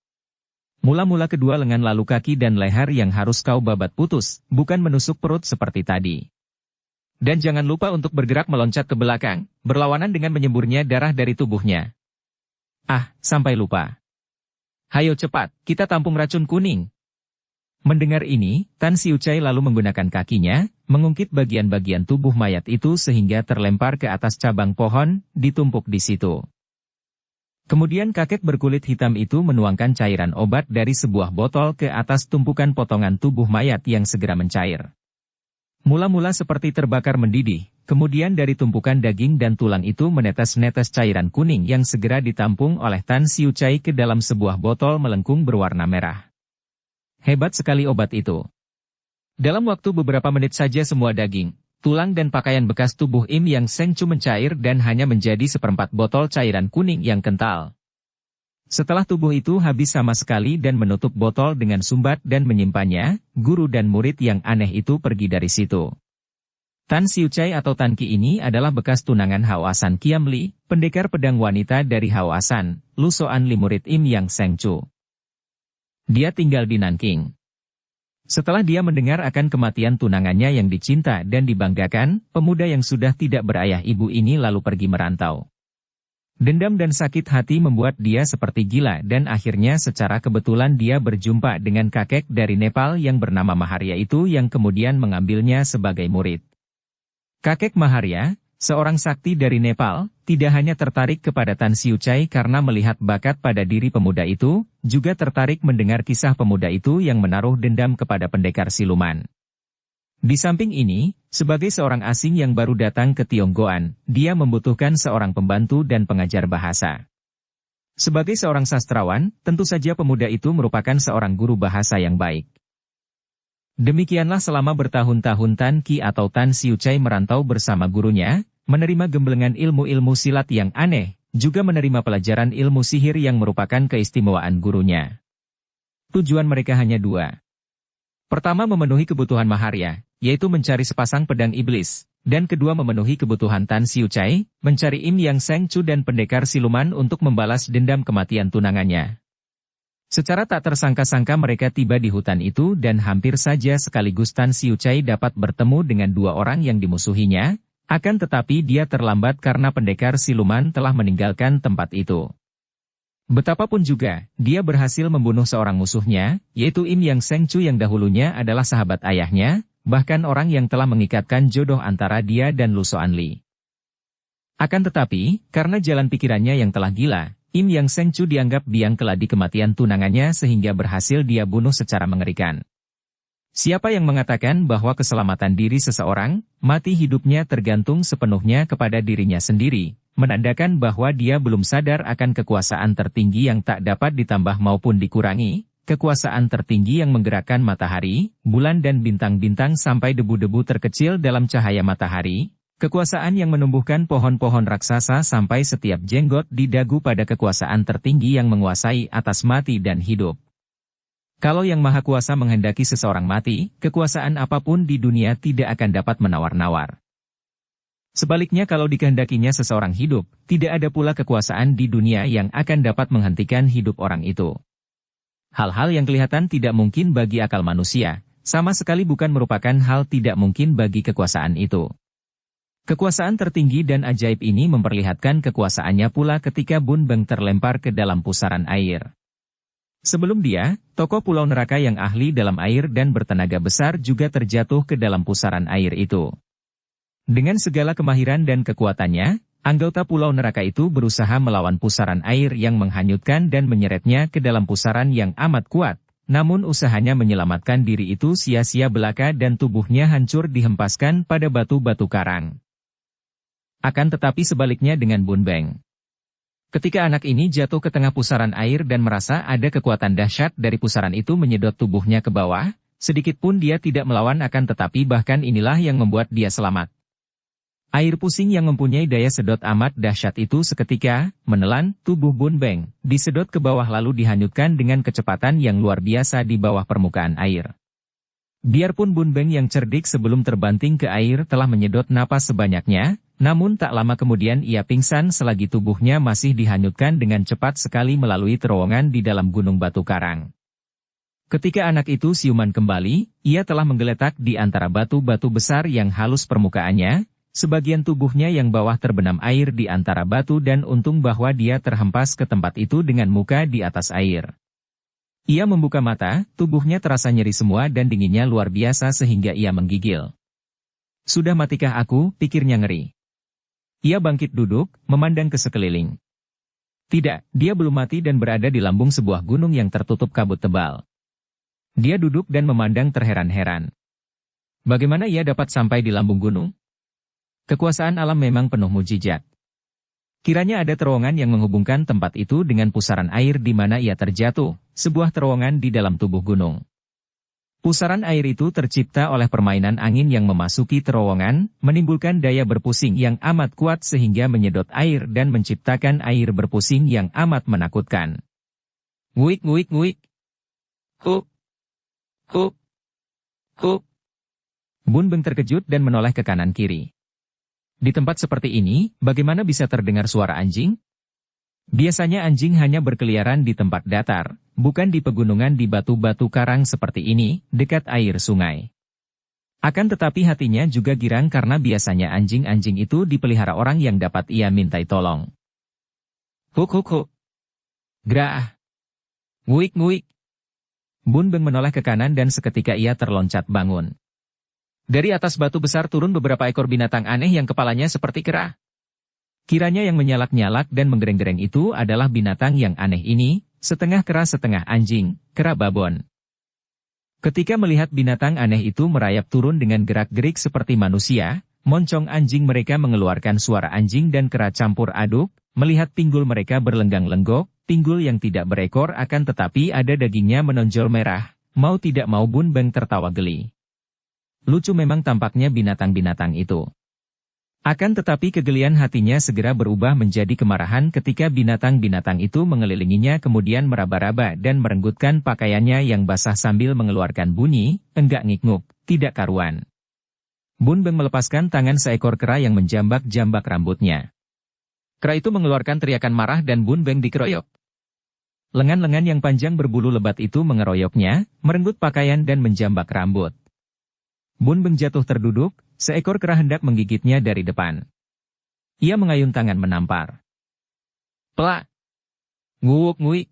Mula-mula kedua lengan lalu kaki dan leher yang harus kau babat putus, bukan menusuk perut seperti tadi. Dan jangan lupa untuk bergerak meloncat ke belakang, berlawanan dengan menyemburnya darah dari tubuhnya. Ah, sampai lupa. Hayo cepat, kita tampung racun kuning. Mendengar ini, Tan Siucai lalu menggunakan kakinya, mengungkit bagian-bagian tubuh mayat itu sehingga terlempar ke atas cabang pohon, ditumpuk di situ. Kemudian kakek berkulit hitam itu menuangkan cairan obat dari sebuah botol ke atas tumpukan potongan tubuh mayat yang segera mencair. Mula-mula seperti terbakar mendidih, kemudian dari tumpukan daging dan tulang itu menetes-netes cairan kuning yang segera ditampung oleh Tan Siucai ke dalam sebuah botol melengkung berwarna merah. Hebat sekali obat itu. Dalam waktu beberapa menit saja semua daging, Tulang dan pakaian bekas tubuh Im Yang Seng Chu mencair dan hanya menjadi seperempat botol cairan kuning yang kental. Setelah tubuh itu habis sama sekali dan menutup botol dengan sumbat dan menyimpannya, guru dan murid yang aneh itu pergi dari situ. Tan Xiucai atau Tan Qi ini adalah bekas tunangan Haoasan Qiam Li, pendekar pedang wanita dari Haoasan, Lu Soan Li murid Im Yang Seng Chu. Dia tinggal di Nanking. Setelah dia mendengar akan kematian tunangannya yang dicinta dan dibanggakan, pemuda yang sudah tidak berayah ibu ini lalu pergi merantau. Dendam dan sakit hati membuat dia seperti gila dan akhirnya secara kebetulan dia berjumpa dengan kakek dari Nepal yang bernama Maharya itu yang kemudian mengambilnya sebagai murid. Kakek Maharya, seorang sakti dari Nepal, tidak hanya tertarik kepada Tan Xiucai karena melihat bakat pada diri pemuda itu, juga tertarik mendengar kisah pemuda itu yang menaruh dendam kepada pendekar siluman. Di samping ini, sebagai seorang asing yang baru datang ke Tionggoan, dia membutuhkan seorang pembantu dan pengajar bahasa. Sebagai seorang sastrawan, tentu saja pemuda itu merupakan seorang guru bahasa yang baik. Demikianlah selama bertahun-tahun Tan Qi atau Tan Xiucai merantau bersama gurunya, menerima gemblengan ilmu-ilmu silat yang aneh, juga menerima pelajaran ilmu sihir yang merupakan keistimewaan gurunya. Tujuan mereka hanya dua. Pertama memenuhi kebutuhan Maharya, yaitu mencari sepasang pedang iblis, dan kedua memenuhi kebutuhan Tan Xiucai, mencari Im Yang Seng Chu dan pendekar siluman untuk membalas dendam kematian tunangannya. Secara tak tersangka-sangka mereka tiba di hutan itu dan hampir saja sekaligus Tan Xiucai dapat bertemu dengan dua orang yang dimusuhinya, akan tetapi dia terlambat karena pendekar siluman telah meninggalkan tempat itu. Betapapun juga, dia berhasil membunuh seorang musuhnya, yaitu Im Yang Seng Chu yang dahulunya adalah sahabat ayahnya, bahkan orang yang telah mengikatkan jodoh antara dia dan Lu Soan Li. Akan tetapi, karena jalan pikirannya yang telah gila, Im Yang Seng Chu dianggap biang keladi kematian tunangannya sehingga berhasil dia bunuh secara mengerikan. Siapa yang mengatakan bahwa keselamatan diri seseorang, mati hidupnya tergantung sepenuhnya kepada dirinya sendiri, menandakan bahwa dia belum sadar akan kekuasaan tertinggi yang tak dapat ditambah maupun dikurangi, kekuasaan tertinggi yang menggerakkan matahari, bulan dan bintang-bintang sampai debu-debu terkecil dalam cahaya matahari, kekuasaan yang menumbuhkan pohon-pohon raksasa sampai setiap jenggot di dagu pada kekuasaan tertinggi yang menguasai atas mati dan hidup. Kalau Yang Maha Kuasa menghendaki seseorang mati, kekuasaan apapun di dunia tidak akan dapat menawar-nawar. Sebaliknya kalau dikehendakinya seseorang hidup, tidak ada pula kekuasaan di dunia yang akan dapat menghentikan hidup orang itu. Hal-hal yang kelihatan tidak mungkin bagi akal manusia, sama sekali bukan merupakan hal tidak mungkin bagi kekuasaan itu. Kekuasaan tertinggi dan ajaib ini memperlihatkan kekuasaannya pula ketika Bun Beng terlempar ke dalam pusaran air. Sebelum dia, tokoh Pulau Neraka yang ahli dalam air dan bertenaga besar juga terjatuh ke dalam pusaran air itu. Dengan segala kemahiran dan kekuatannya, anggota Pulau Neraka itu berusaha melawan pusaran air yang menghanyutkan dan menyeretnya ke dalam pusaran yang amat kuat, namun usahanya menyelamatkan diri itu sia-sia belaka dan tubuhnya hancur dihempaskan pada batu-batu karang. Akan tetapi sebaliknya dengan Bun Beng. Ketika anak ini jatuh ke tengah pusaran air dan merasa ada kekuatan dahsyat dari pusaran itu menyedot tubuhnya ke bawah, sedikit pun dia tidak melawan akan tetapi bahkan inilah yang membuat dia selamat. Air pusing yang mempunyai daya sedot amat dahsyat itu seketika menelan tubuh Bun Beng, disedot ke bawah lalu dihanyutkan dengan kecepatan yang luar biasa di bawah permukaan air. Biarpun Bun Beng yang cerdik sebelum terbanting ke air telah menyedot napas sebanyaknya, namun tak lama kemudian ia pingsan selagi tubuhnya masih dihanyutkan dengan cepat sekali melalui terowongan di dalam gunung batu karang. Ketika anak itu siuman kembali, ia telah menggeletak di antara batu-batu besar yang halus permukaannya, sebagian tubuhnya yang bawah terbenam air di antara batu dan untung bahwa dia terhempas ke tempat itu dengan muka di atas air. Ia membuka mata, tubuhnya terasa nyeri semua dan dinginnya luar biasa sehingga ia menggigil. Sudah matikah aku, pikirnya ngeri. Ia bangkit duduk, memandang ke sekeliling. Tidak, dia belum mati dan berada di lambung sebuah gunung yang tertutup kabut tebal. Dia duduk dan memandang terheran-heran. Bagaimana ia dapat sampai di lambung gunung? Kekuasaan alam memang penuh mujizat. Kiranya ada terowongan yang menghubungkan tempat itu dengan pusaran air di mana ia terjatuh, sebuah terowongan di dalam tubuh gunung. Pusaran air itu tercipta oleh permainan angin yang memasuki terowongan, menimbulkan daya berpusing yang amat kuat sehingga menyedot air dan menciptakan air berpusing yang amat menakutkan. Nguik nguik nguik. Huk. Huk. Huk. Bun Beng terkejut dan menoleh ke kanan kiri. Di tempat seperti ini, bagaimana bisa terdengar suara anjing? Biasanya anjing hanya berkeliaran di tempat datar, bukan di pegunungan di batu-batu karang seperti ini, dekat air sungai. Akan tetapi hatinya juga girang karena biasanya anjing-anjing itu dipelihara orang yang dapat ia mintai tolong. Huk huk huk. Grah. Nguik nguik. Bun Beng menoleh ke kanan dan seketika ia terloncat bangun. Dari atas batu besar turun beberapa ekor binatang aneh yang kepalanya seperti kera. Kiranya yang menyalak-nyalak dan menggereng-gereng itu adalah binatang yang aneh ini, setengah kera setengah anjing, kera babon. Ketika melihat binatang aneh itu merayap turun dengan gerak-gerik seperti manusia, moncong anjing mereka mengeluarkan suara anjing dan kera campur aduk, melihat pinggul mereka berlenggang-lenggok, pinggul yang tidak berekor akan tetapi ada dagingnya menonjol merah, mau tidak mau Bun Beng tertawa geli. Lucu memang tampaknya binatang-binatang itu. Akan tetapi kegelian hatinya segera berubah menjadi kemarahan ketika binatang-binatang itu mengelilinginya kemudian meraba-raba dan merenggutkan pakaiannya yang basah sambil mengeluarkan bunyi, enggak ngik-nguk, tidak karuan. Bun Beng melepaskan tangan seekor kera yang menjambak-jambak rambutnya. Kera itu mengeluarkan teriakan marah dan Bun Beng dikeroyok. Lengan-lengan yang panjang berbulu lebat itu mengeroyoknya, merenggut pakaian dan menjambak rambut. Bun Beng jatuh terduduk, seekor kera hendak menggigitnya dari depan. Ia mengayun tangan menampar. Pelak! Nguuk nguik!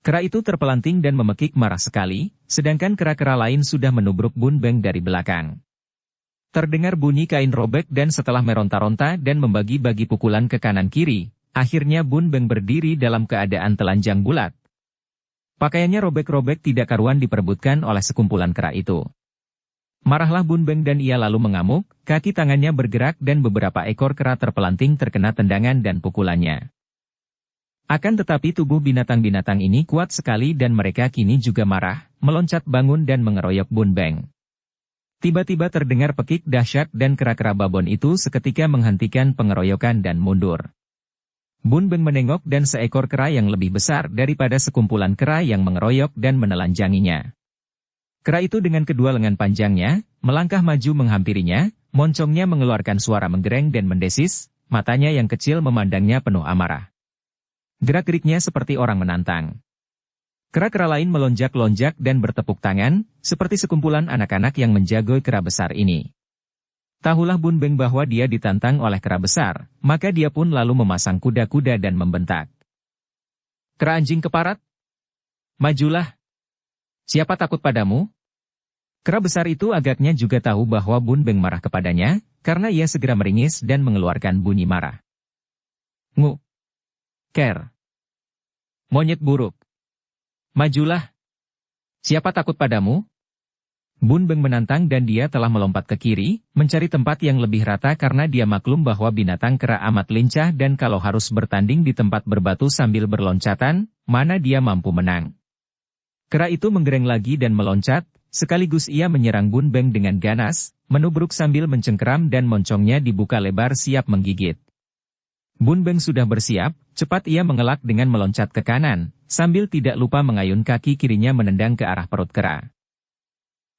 Kera itu terpelanting dan memekik marah sekali, sedangkan kera-kera lain sudah menubruk Bun Beng dari belakang. Terdengar bunyi kain robek dan setelah meronta-ronta dan membagi-bagi pukulan ke kanan kiri, akhirnya Bun Beng berdiri dalam keadaan telanjang bulat. Pakaiannya robek-robek tidak karuan diperebutkan oleh sekumpulan kera itu. Marahlah Bun Beng dan ia lalu mengamuk, kaki tangannya bergerak dan beberapa ekor kera terpelanting terkena tendangan dan pukulannya. Akan tetapi tubuh binatang-binatang ini kuat sekali dan mereka kini juga marah, meloncat bangun dan mengeroyok Bun Beng. Tiba-tiba terdengar pekik dahsyat dan kera-kera babon itu seketika menghentikan pengeroyokan dan mundur. Bun Beng menengok dan seekor kera yang lebih besar daripada sekumpulan kera yang mengeroyok dan menelanjanginya. Kera itu dengan kedua lengan panjangnya, melangkah maju menghampirinya, moncongnya mengeluarkan suara menggereng dan mendesis, matanya yang kecil memandangnya penuh amarah. Gerak-geriknya seperti orang menantang. Kera-kera lain melonjak-lonjak dan bertepuk tangan, seperti sekumpulan anak-anak yang menjagoy kera besar ini. Tahulah Bun Beng bahwa dia ditantang oleh kera besar, maka dia pun lalu memasang kuda-kuda dan membentak. Kera anjing keparat! Majulah! Siapa takut padamu? Kera besar itu agaknya juga tahu bahwa Bun Beng marah kepadanya, karena ia segera meringis dan mengeluarkan bunyi marah. Ngu! Ker! Monyet buruk! Majulah! Siapa takut padamu? Bun Beng menantang dan dia telah melompat ke kiri, mencari tempat yang lebih rata karena dia maklum bahwa binatang kera amat lincah dan kalau harus bertanding di tempat berbatu sambil berloncatan, mana dia mampu menang. Kera itu menggereng lagi dan meloncat, sekaligus ia menyerang Bun Beng dengan ganas, menubruk sambil mencengkeram dan moncongnya dibuka lebar siap menggigit. Bun Beng sudah bersiap, cepat ia mengelak dengan meloncat ke kanan, sambil tidak lupa mengayun kaki kirinya menendang ke arah perut kera.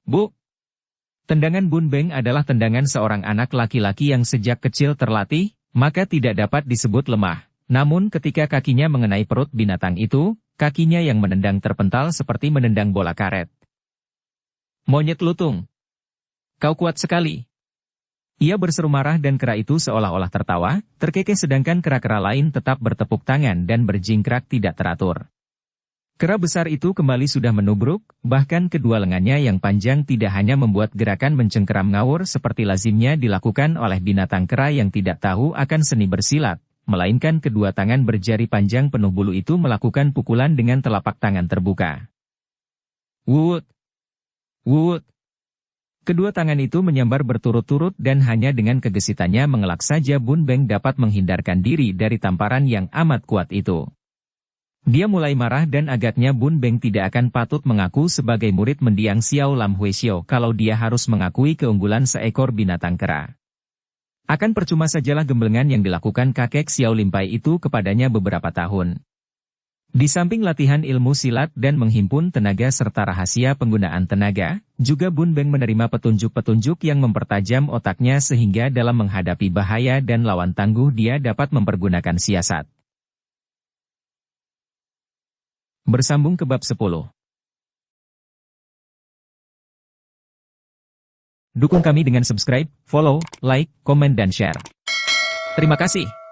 Bu! Tendangan Bun Beng adalah tendangan seorang anak laki-laki yang sejak kecil terlatih, maka tidak dapat disebut lemah. Namun ketika kakinya mengenai perut binatang itu, kakinya yang menendang terpental seperti menendang bola karet. Monyet lutung! Kau kuat sekali! Ia berseru marah dan kera itu seolah-olah tertawa, terkekeh sedangkan kera-kera lain tetap bertepuk tangan dan berjingkrak tidak teratur. Kera besar itu kembali sudah menubruk, bahkan kedua lengannya yang panjang tidak hanya membuat gerakan mencengkeram ngawur seperti lazimnya dilakukan oleh binatang kera yang tidak tahu akan seni bersilat, melainkan kedua tangan berjari panjang penuh bulu itu melakukan pukulan dengan telapak tangan terbuka. Wut! Wut! Kedua tangan itu menyambar berturut-turut dan hanya dengan kegesitannya mengelak saja Bun Beng dapat menghindarkan diri dari tamparan yang amat kuat itu. Dia mulai marah dan agaknya Bun Beng tidak akan patut mengaku sebagai murid mendiang Xiao Lam Huisio kalau dia harus mengakui keunggulan seekor binatang kera. Akan percuma sajalah gemblengan yang dilakukan kakek Xiao Limpai itu kepadanya beberapa tahun. Di samping latihan ilmu silat dan menghimpun tenaga serta rahasia penggunaan tenaga, juga Bun Beng menerima petunjuk-petunjuk yang mempertajam otaknya sehingga dalam menghadapi bahaya dan lawan tangguh dia dapat mempergunakan siasat. Bersambung ke bab 10. Dukung kami dengan subscribe, follow, like, komen dan share. Terima kasih.